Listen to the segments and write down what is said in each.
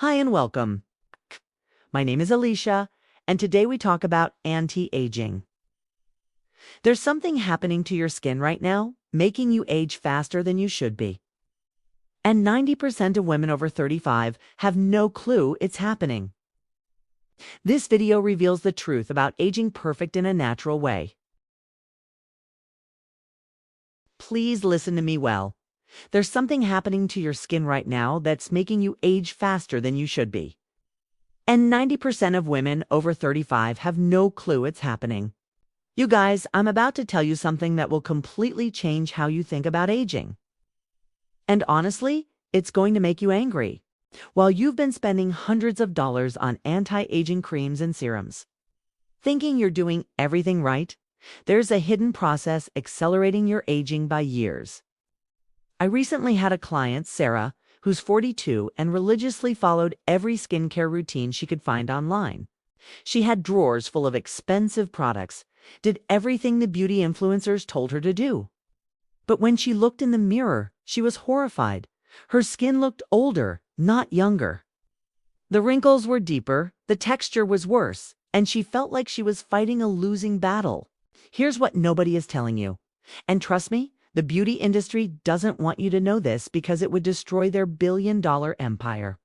Hi and welcome. My name is Alicia, and today we talk about anti-aging. There's something happening to your skin right now, making you age faster than you should be. And 90% of women over 35 have no clue it's happening. This video reveals the truth about aging perfect in a natural way. Please listen to me well. There's something happening to your skin right now that's making you age faster than you should be. And 90% of women over 35 have no clue it's happening. You guys, I'm about to tell you something that will completely change how you think about aging. And honestly, it's going to make you angry. While you've been spending hundreds of dollars on anti-aging creams and serums, thinking you're doing everything right, there's a hidden process accelerating your aging by years. I recently had a client, Sarah, who's 42 and religiously followed every skincare routine she could find online. She had drawers full of expensive products, did everything the beauty influencers told her to do. But when she looked in the mirror, she was horrified. Her skin looked older, not younger. The wrinkles were deeper, the texture was worse, and she felt like she was fighting a losing battle. Here's what nobody is telling you. And trust me, the beauty industry doesn't want you to know this because it would destroy their billion-dollar empire.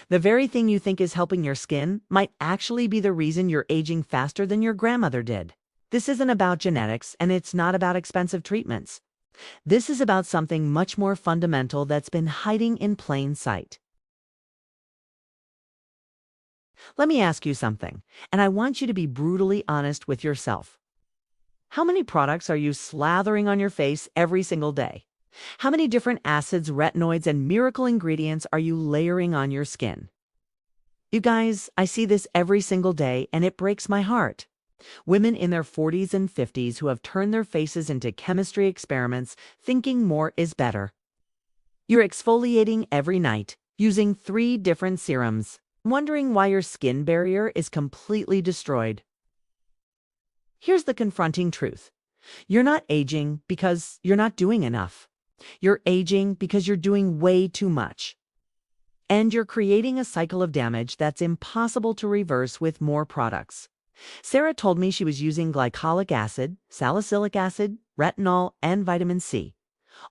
The very thing you think is helping your skin might actually be the reason you're aging faster than your grandmother did. This isn't about genetics, and it's not about expensive treatments. This is about something much more fundamental that's been hiding in plain sight. Let me ask you something, and I want you to be brutally honest with yourself. How many products are you slathering on your face every single day? How many different acids, retinoids, and miracle ingredients are you layering on your skin? You guys, I see this every single day, and it breaks my heart. Women in their 40s and 50s who have turned their faces into chemistry experiments, thinking more is better. You're exfoliating every night, using 3 different serums, wondering why your skin barrier is completely destroyed. Here's the confronting truth. You're not aging because you're not doing enough. You're aging because you're doing way too much. And you're creating a cycle of damage that's impossible to reverse with more products. Sarah told me she was using glycolic acid, salicylic acid, retinol, and vitamin C,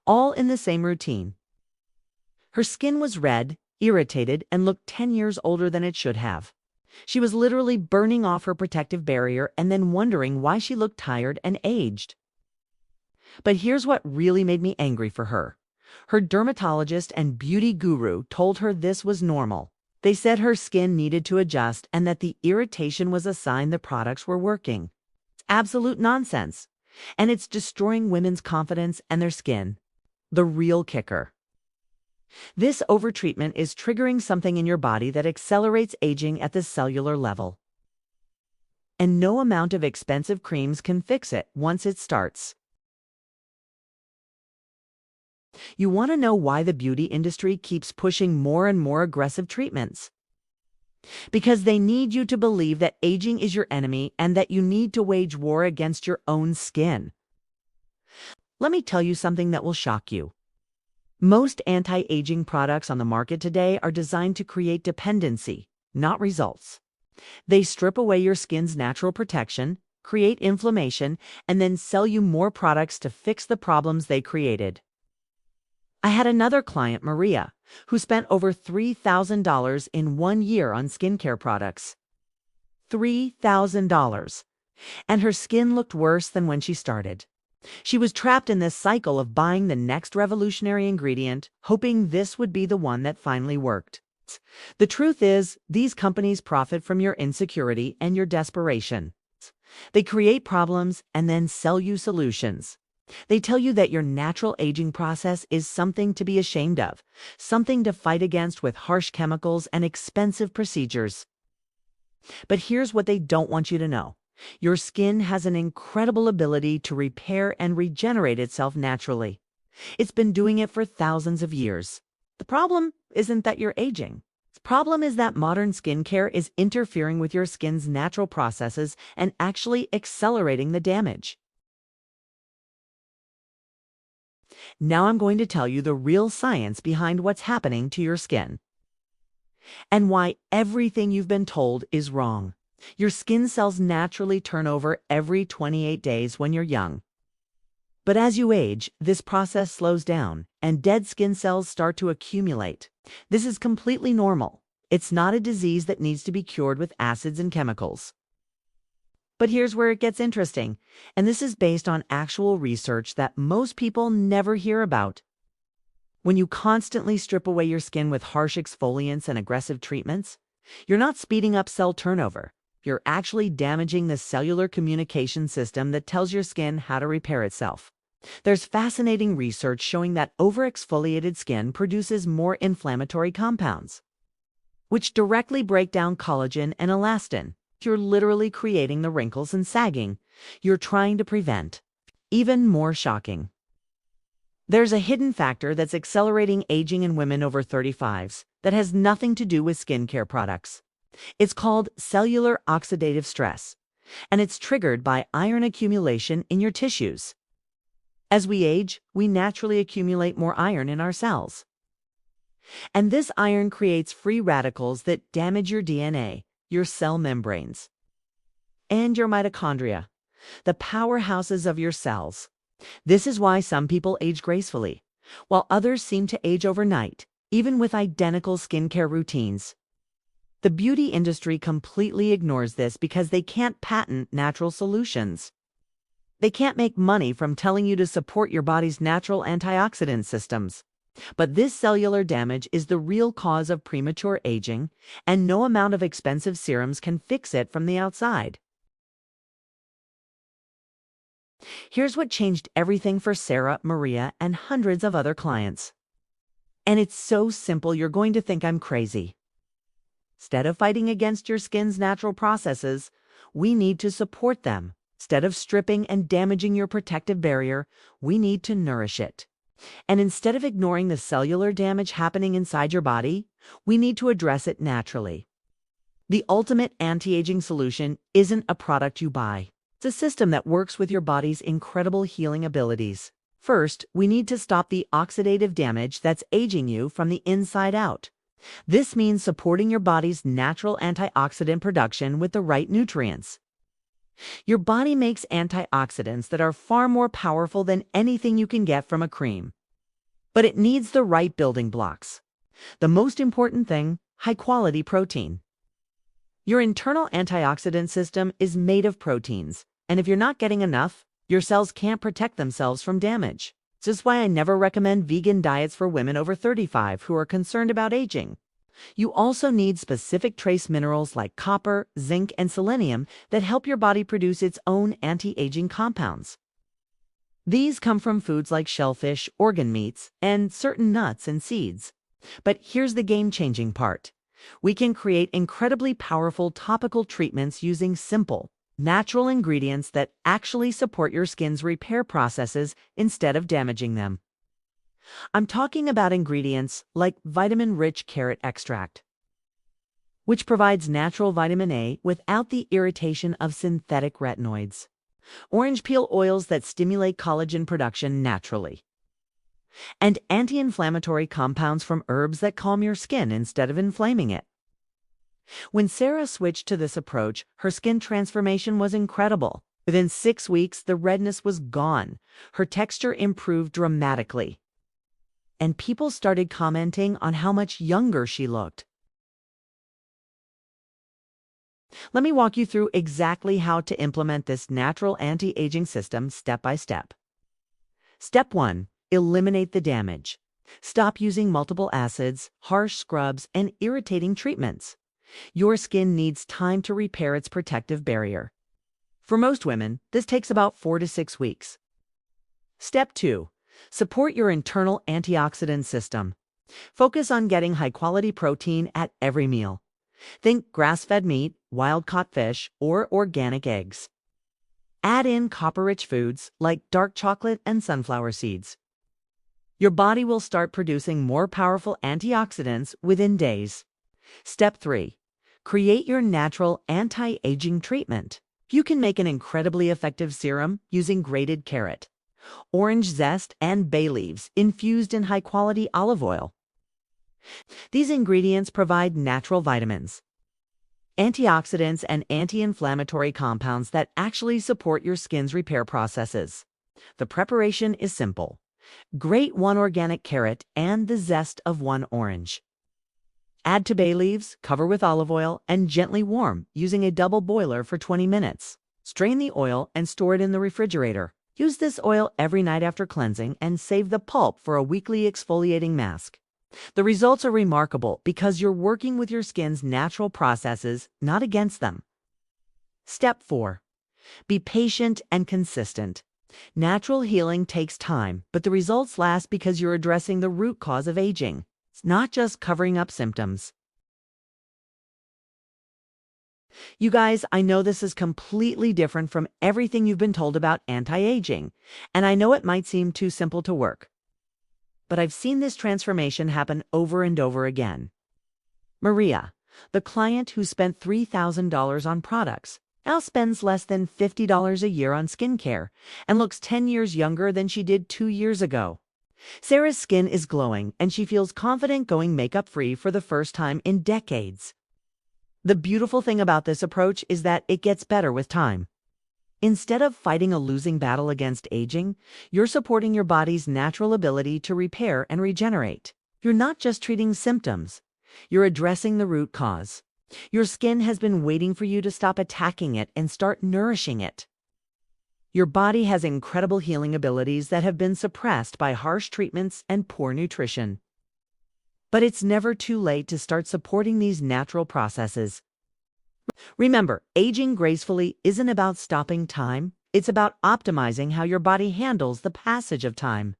all in the same routine. Her skin was red, irritated, and looked 10 years older than it should have. She was literally burning off her protective barrier and then wondering why she looked tired and aged. But here's what really made me angry for her. Her dermatologist and beauty guru told her this was normal. They said her skin needed to adjust and that the irritation was a sign the products were working. It's absolute nonsense. And it's destroying women's confidence and their skin. The real kicker. This overtreatment is triggering something in your body that accelerates aging at the cellular level. And no amount of expensive creams can fix it once it starts. You want to know why the beauty industry keeps pushing more and more aggressive treatments? Because they need you to believe that aging is your enemy and that you need to wage war against your own skin. Let me tell you something that will shock you. Most anti-aging products on the market today are designed to create dependency, not results. They strip away your skin's natural protection, create inflammation, and then sell you more products to fix the problems they created. I had another client, Maria, who spent over $3,000 in 1 year on skincare products. $3,000. And her skin looked worse than when she started. She was trapped in this cycle of buying the next revolutionary ingredient, hoping this would be the one that finally worked. The truth is, these companies profit from your insecurity and your desperation. They create problems and then sell you solutions. They tell you that your natural aging process is something to be ashamed of, something to fight against with harsh chemicals and expensive procedures. But here's what they don't want you to know. Your skin has an incredible ability to repair and regenerate itself naturally. It's been doing it for thousands of years. The problem isn't that you're aging. The problem is that modern skincare is interfering with your skin's natural processes and actually accelerating the damage. Now I'm going to tell you the real science behind what's happening to your skin. and why everything you've been told is wrong. Your skin cells naturally turn over every 28 days when you're young. But as you age, this process slows down, and dead skin cells start to accumulate. This is completely normal. It's not a disease that needs to be cured with acids and chemicals. But here's where it gets interesting, and this is based on actual research that most people never hear about. When you constantly strip away your skin with harsh exfoliants and aggressive treatments, you're not speeding up cell turnover. You're actually damaging the cellular communication system that tells your skin how to repair itself. There's fascinating research showing that over-exfoliated skin produces more inflammatory compounds, which directly break down collagen and elastin. You're literally creating the wrinkles and sagging you're trying to prevent. Even more shocking, there's a hidden factor that's accelerating aging in women over 35s that has nothing to do with skincare products. It's called cellular oxidative stress, and it's triggered by iron accumulation in your tissues. As we age, we naturally accumulate more iron in our cells. And this iron creates free radicals that damage your DNA, your cell membranes, and your mitochondria, the powerhouses of your cells. This is why some people age gracefully, while others seem to age overnight, even with identical skincare routines. The beauty industry completely ignores this because they can't patent natural solutions. They can't make money from telling you to support your body's natural antioxidant systems. But this cellular damage is the real cause of premature aging, and no amount of expensive serums can fix it from the outside. Here's what changed everything for Sarah, Maria, and hundreds of other clients. And it's so simple you're going to think I'm crazy. Instead of fighting against your skin's natural processes, we need to support them. Instead of stripping and damaging your protective barrier, we need to nourish it. And instead of ignoring the cellular damage happening inside your body, we need to address it naturally. The ultimate anti-aging solution isn't a product you buy. It's a system that works with your body's incredible healing abilities. First, we need to stop the oxidative damage that's aging you from the inside out. This means supporting your body's natural antioxidant production with the right nutrients. Your body makes antioxidants that are far more powerful than anything you can get from a cream. But it needs the right building blocks. The most important thing, high-quality protein. Your internal antioxidant system is made of proteins, and if you're not getting enough, your cells can't protect themselves from damage. This is why I never recommend vegan diets for women over 35 who are concerned about aging. You also need specific trace minerals like copper, zinc, and selenium that help your body produce its own anti-aging compounds. These come from foods like shellfish, organ meats, and certain nuts and seeds. But here's the game-changing part. We can create incredibly powerful topical treatments using simple, natural ingredients that actually support your skin's repair processes instead of damaging them. I'm talking about ingredients like vitamin-rich carrot extract, which provides natural vitamin A without the irritation of synthetic retinoids. Orange peel oils that stimulate collagen production naturally. And anti-inflammatory compounds from herbs that calm your skin instead of inflaming it. When Sarah switched to this approach, her skin transformation was incredible. Within 6 weeks, the redness was gone. Her texture improved dramatically. And people started commenting on how much younger she looked. Let me walk you through exactly how to implement this natural anti-aging system step by step. Step 1. Eliminate the damage. Stop using multiple acids, harsh scrubs, and irritating treatments. Your skin needs time to repair its protective barrier. For most women, this takes about 4 to 6 weeks. Step 2. Support your internal antioxidant system. Focus on getting high-quality protein at every meal. Think grass-fed meat, wild-caught fish, or organic eggs. Add in copper-rich foods like dark chocolate and sunflower seeds. Your body will start producing more powerful antioxidants within days. Step 3. Create your natural anti-aging treatment. You can make an incredibly effective serum using grated carrot, orange zest, and bay leaves infused in high-quality olive oil. These ingredients provide natural vitamins, antioxidants, and anti-inflammatory compounds that actually support your skin's repair processes. The preparation is simple. Grate 1 organic carrot and the zest of 1 orange. Add to bay leaves, cover with olive oil, and gently warm using a double boiler for 20 minutes. Strain the oil and store it in the refrigerator. Use this oil every night after cleansing and save the pulp for a weekly exfoliating mask. The results are remarkable because you're working with your skin's natural processes, not against them. Step 4. Be patient and consistent. Natural healing takes time, but the results last because you're addressing the root cause of aging. It's not just covering up symptoms. You guys, I know this is completely different from everything you've been told about anti-aging, and I know it might seem too simple to work. But I've seen this transformation happen over and over again. Maria, the client who spent $3,000 on products, now spends less than $50 a year on skincare and looks 10 years younger than she did 2 years ago. Sarah's skin is glowing and she feels confident going makeup-free for the first time in decades. The beautiful thing about this approach is that it gets better with time. Instead of fighting a losing battle against aging, you're supporting your body's natural ability to repair and regenerate. You're not just treating symptoms, you're addressing the root cause. Your skin has been waiting for you to stop attacking it and start nourishing it. Your body has incredible healing abilities that have been suppressed by harsh treatments and poor nutrition. But it's never too late to start supporting these natural processes. Remember, aging gracefully isn't about stopping time. It's about optimizing how your body handles the passage of time.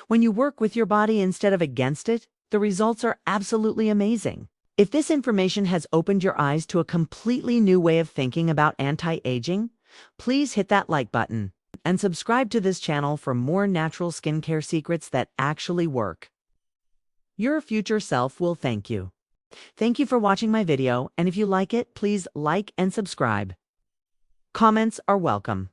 When you work with your body instead of against it, the results are absolutely amazing. If this information has opened your eyes to a completely new way of thinking about anti-aging, please hit that like button and subscribe to this channel for more natural skincare secrets that actually work. Your future self will thank you. Thank you for watching my video, and if you like it, please like and subscribe. Comments are welcome.